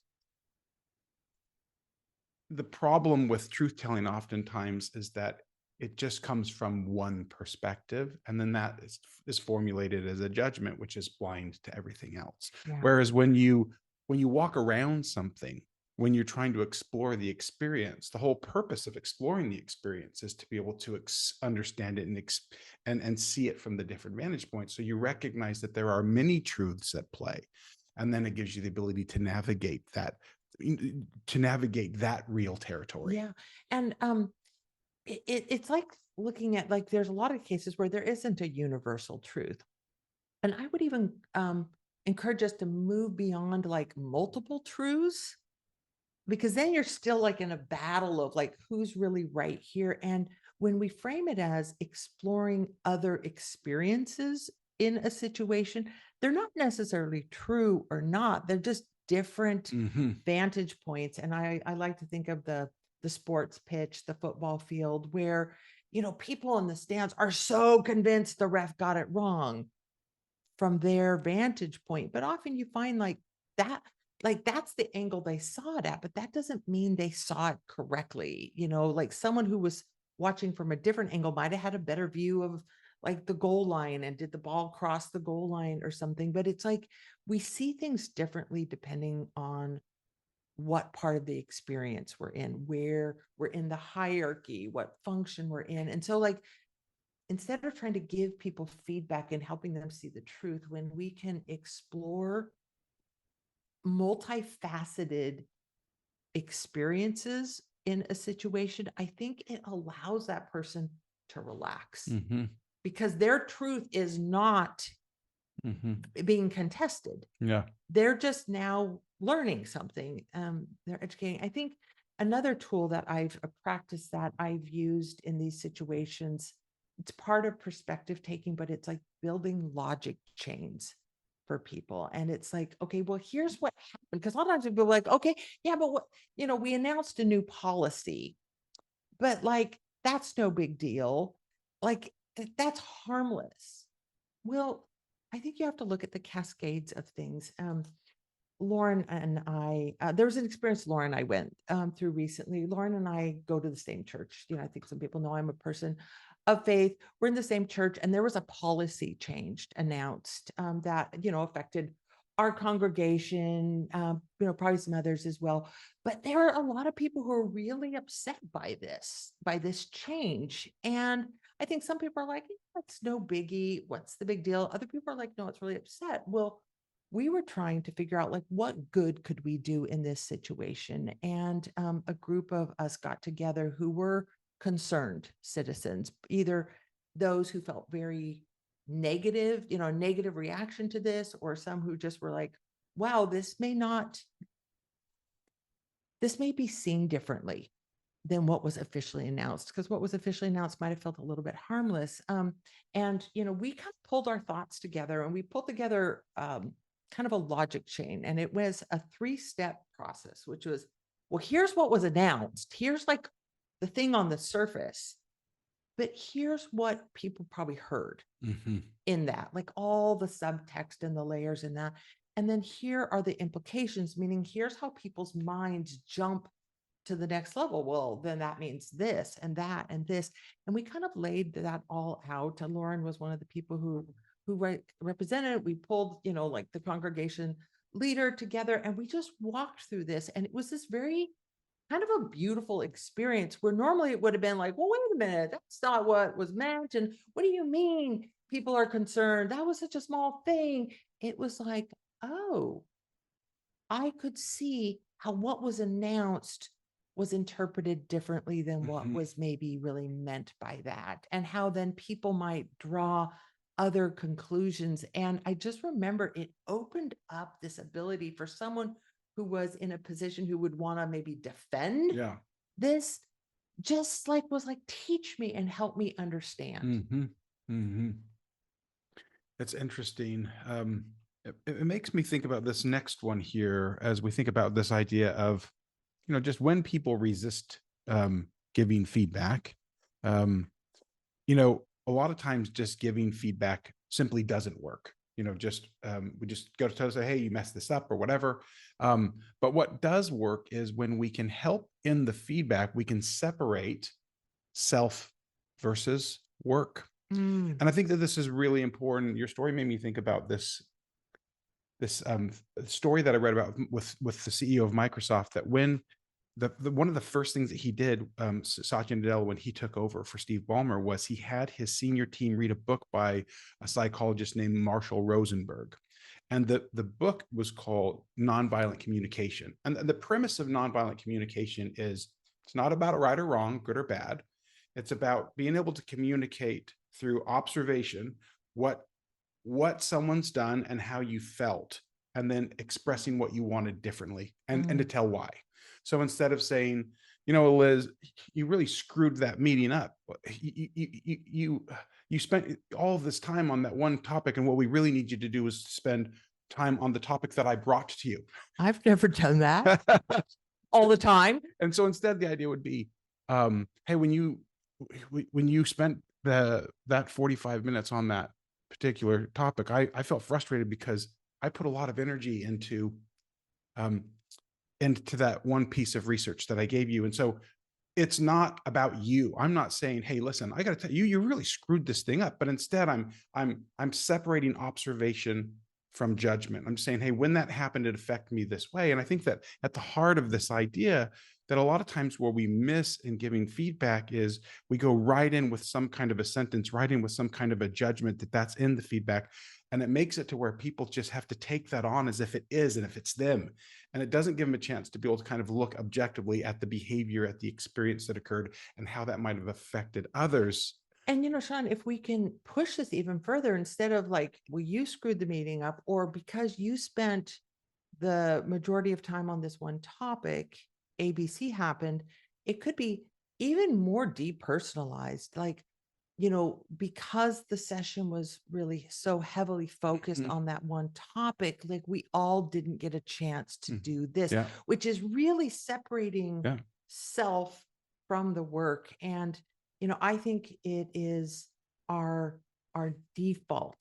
the problem with truth telling oftentimes is that it just comes from one perspective, and then that is formulated as a judgment, which is blind to everything else. Yeah. Whereas when you walk around something, when you're trying to explore the experience, the whole purpose of exploring the experience is to be able to understand it and see it from the different vantage points. So you recognize that there are many truths at play, and then it gives you the ability to navigate that real territory. Yeah. And it's like looking at, like, there's a lot of cases where there isn't a universal truth. And I would even encourage us to move beyond, like, multiple truths, because then you're still, like, in a battle of, like, who's really right here. And when we frame it as exploring other experiences in a situation, they're not necessarily true or not. They're just different vantage points. And I like to think of the sports pitch, the football field, where, people in the stands are so convinced the ref got it wrong from their vantage point. But often you find, like, that's the angle they saw it at, but that doesn't mean they saw it correctly. Like, someone who was watching from a different angle might have had a better view of, like, the goal line, and did the ball cross the goal line or something. But it's like, we see things differently depending on what part of the experience we're in, where we're in the hierarchy, what function we're in. And so, like, instead of trying to give people feedback and helping them see the truth, when we can explore multifaceted experiences in a situation, I think it allows that person to relax, because their truth is not being contested. Yeah. They're just now learning something. They're educating. I think another tool that I've practiced, that I've used in these situations, it's part of perspective taking, but it's like building logic chains for people. And it's like, okay, well, here's what happened. Because a lot of times people are like, okay, yeah, but what, we announced a new policy, but, like, that's no big deal. Like, that's harmless. Well, I think you have to look at the cascades of things. Lauren and I, there was an experience Lauren and I went through recently. Lauren and I go to the same church. I think some people know I'm a person of faith. We're in the same church, and there was a policy changed, announced that, affected our congregation, probably some others as well. But there are a lot of people who are really upset by this change. And I think some people are like, that's no biggie. What's the big deal? Other people are like, no, it's really upset. Well, we were trying to figure out like what good could we do in this situation. And a group of us got together who were concerned citizens, either those who felt very negative, negative reaction to this, or some who just were like, wow, this may be seen differently than what was officially announced, because what was officially announced might have felt a little bit harmless. And we kind of pulled our thoughts together, and we pulled together kind of a logic chain, and it was a 3-step process, which was, well, here's what was announced. Here's like the thing on the surface, but here's what people probably heard in that, like all the subtext and the layers in that. And then here are the implications, meaning here's how people's minds jump to the next level. Well, then that means this and that and this. And we kind of laid that all out. And Lauren was one of the people who represented. We pulled, like the congregation leader together, and we just walked through this. And it was this very kind of a beautiful experience, where normally it would have been like, well, wait a minute, that's not what was meant. And what do you mean people are concerned? That was such a small thing. It was like, oh, I could see how what was announced was interpreted differently than what was maybe really meant by that, and how then people might draw other conclusions. And I just remember it opened up this ability for someone who was in a position who would want to maybe defend this, just like was like, teach me and help me understand. It's interesting. It makes me think about this next one here, as we think about this idea of, just when people resist giving feedback, a lot of times just giving feedback simply doesn't work. We just go to say, hey, you messed this up or whatever. But what does work is when we can help in the feedback, we can separate self versus work. And I think that this is really important. Your story made me think about this story that I read about with the CEO of Microsoft, that when one of the first things that he did, Satya Nadella, when he took over for Steve Ballmer, was he had his senior team read a book by a psychologist named Marshall Rosenberg. And the book was called Nonviolent Communication. And the premise of nonviolent communication is, it's not about right or wrong, good or bad. It's about being able to communicate through observation what someone's done and how you felt, and then expressing what you wanted differently, and to tell why. So instead of saying, Liz, you really screwed that meeting up. You spent all of this time on that one topic, and what we really need you to do is spend time on the topic that I brought to you. I've never done that. All the time. And so instead, the idea would be, hey, when you spent that 45 minutes on that particular topic, I felt frustrated because I put a lot of energy into that one piece of research that I gave you. And so it's not about you. I'm not saying, hey, listen, I got to tell you, you really screwed this thing up. But instead, I'm separating observation from judgment. I'm saying, hey, when that happened, it affected me this way. And I think that at the heart of this idea, that a lot of times where we miss in giving feedback is we go right in with some kind of a sentence, right in with some kind of a judgment that's in the feedback. And it makes it to where people just have to take that on as if it is, and if it's them. And it doesn't give them a chance to be able to kind of look objectively at the behavior, at the experience that occurred, and how that might have affected others. And, Sean, if we can push this even further, instead of like, well, you screwed the meeting up, or because you spent the majority of time on this one topic, ABC happened, it could be even more depersonalized, like, because the session was really so heavily focused on that one topic, like we all didn't get a chance to do this, which is really separating self from the work. And, I think it is our default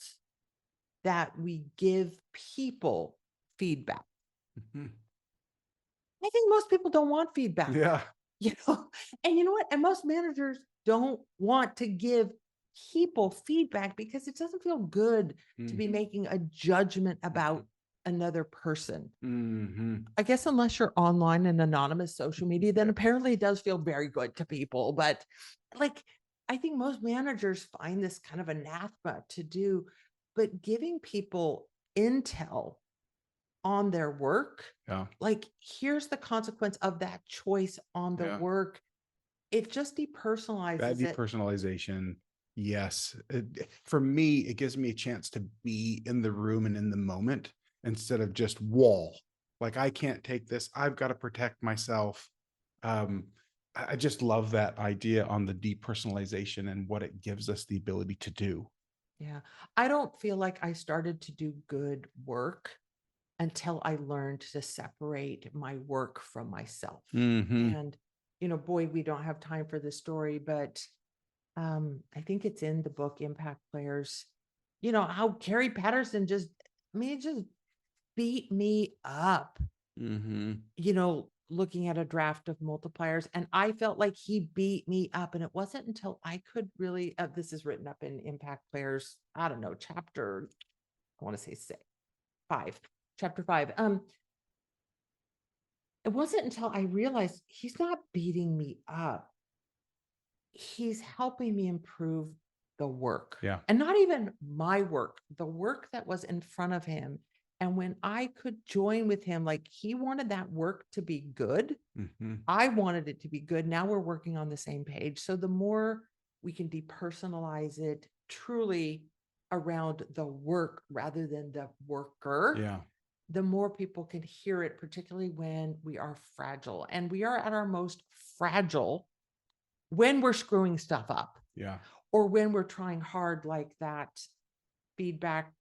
that we give people feedback. I think most people don't want feedback. And you know what? And most managers don't want to give people feedback because it doesn't feel good to be making a judgment about another person. Mm-hmm. I guess unless you're online and anonymous social media, then apparently it does feel very good to people. But like, I think most managers find this kind of anathema to do, but giving people intel on their work, Yeah. like, here's the consequence of that choice on the Yeah. work. It just That depersonalizes it. depersonalization. Yes. For me, it gives me a chance to be in the room and in the moment instead of just wall. Like, I can't take this. I've got to protect myself. I just love that idea on the depersonalization and what it gives us the ability to do. Yeah. I don't feel like I started to do good work until I learned to separate my work from myself. Mm-hmm. And, boy, we don't have time for this story, but I think it's in the book Impact Players, how Carrie Patterson just beat me up, Mm-hmm. looking at a draft of Multipliers. And I felt like he beat me up. And it wasn't until I could really, this is written up in Impact Players, I don't know, chapter, I want to say chapter 5. It wasn't until I realized he's not beating me up. He's helping me improve the work. Yeah. And not even my work, the work that was in front of him. And when I could join with him, like, he wanted that work to be good. Mm-hmm. I wanted it to be good. Now we're working on the same page. So the more we can depersonalize it truly around the work rather than the worker, Yeah. the more people can hear it, particularly when we are fragile. And we are at our most fragile when we're screwing stuff up. Yeah. Or when we're trying hard, like that feedback,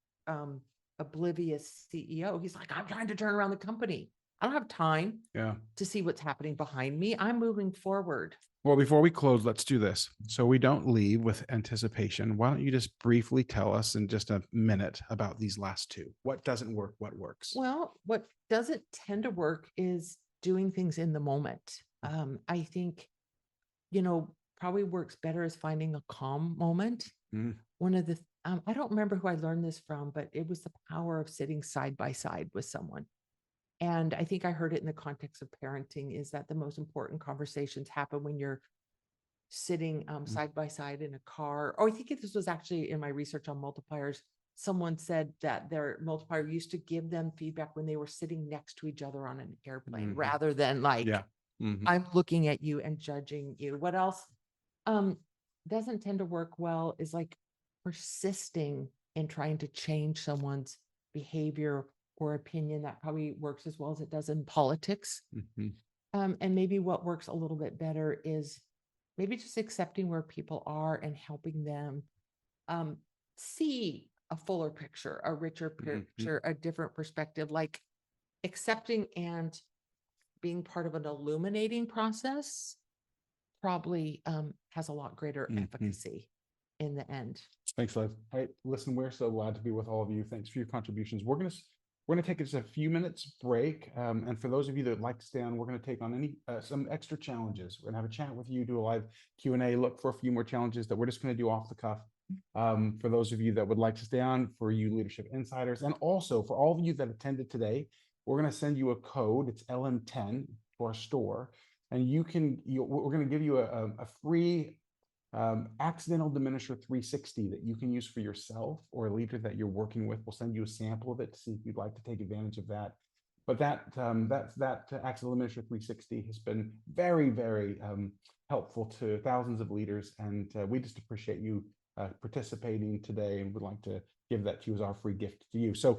oblivious CEO. He's like, I'm trying to turn around the company. I don't have time to see what's happening behind me. I'm moving forward. Well, before we close, let's do this. So we don't leave with anticipation. Why don't you just briefly tell us in just a minute about these last two? What doesn't work? What works? Well, what doesn't tend to work is doing things in the moment. I think, probably works better is finding a calm moment. One of the, I don't remember who I learned this from, but it was the power of sitting side by side with someone. And I think I heard it in the context of parenting, is that the most important conversations happen when you're sitting side by side in a car. Or I think this was actually in my research on multipliers. Someone said that their multiplier used to give them feedback when they were sitting next to each other on an airplane, rather than like, I'm looking at you and judging you. What else doesn't tend to work well is like persisting in trying to change someone's behavior or opinion. That probably works as well as it does in politics. And maybe what works a little bit better is maybe just accepting where people are and helping them see a fuller picture, a richer picture, a different perspective, like accepting and being part of an illuminating process probably has a lot greater efficacy in the end. Thanks, Liv. Hey, listen, we're so glad to be with all of you. Thanks for your contributions. We're gonna take just a few minutes break, and for those of you that would like to stay on, we're gonna take on some extra challenges. We're gonna have a chat with you, do a live Q&A, look for a few more challenges that we're just gonna do off the cuff. For those of you that would like to stay on, for you leadership insiders, and also for all of you that attended today, we're gonna send you a code. It's LM10 to our store, and we're gonna give you a free accidental diminisher 360 that you can use for yourself or a leader that you're working with. We'll send you a sample of it to see if you'd like to take advantage of that. But that accidental diminisher 360 has been very, very helpful to thousands of leaders, and we just appreciate you participating today, and would like to give that to you as our free gift to you. So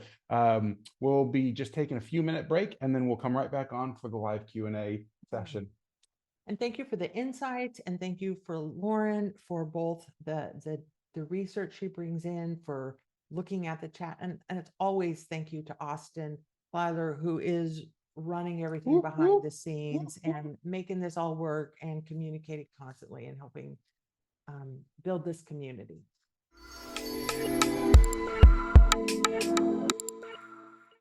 we'll be just taking a few minute break, and then we'll come right back on for the live Q&A session. And thank you for the insights, and thank you for Lauren for both the research she brings in, for looking at the chat, and it's always thank you to Austin Flyler, who is running everything behind the scenes and making this all work and communicating constantly and helping build this community.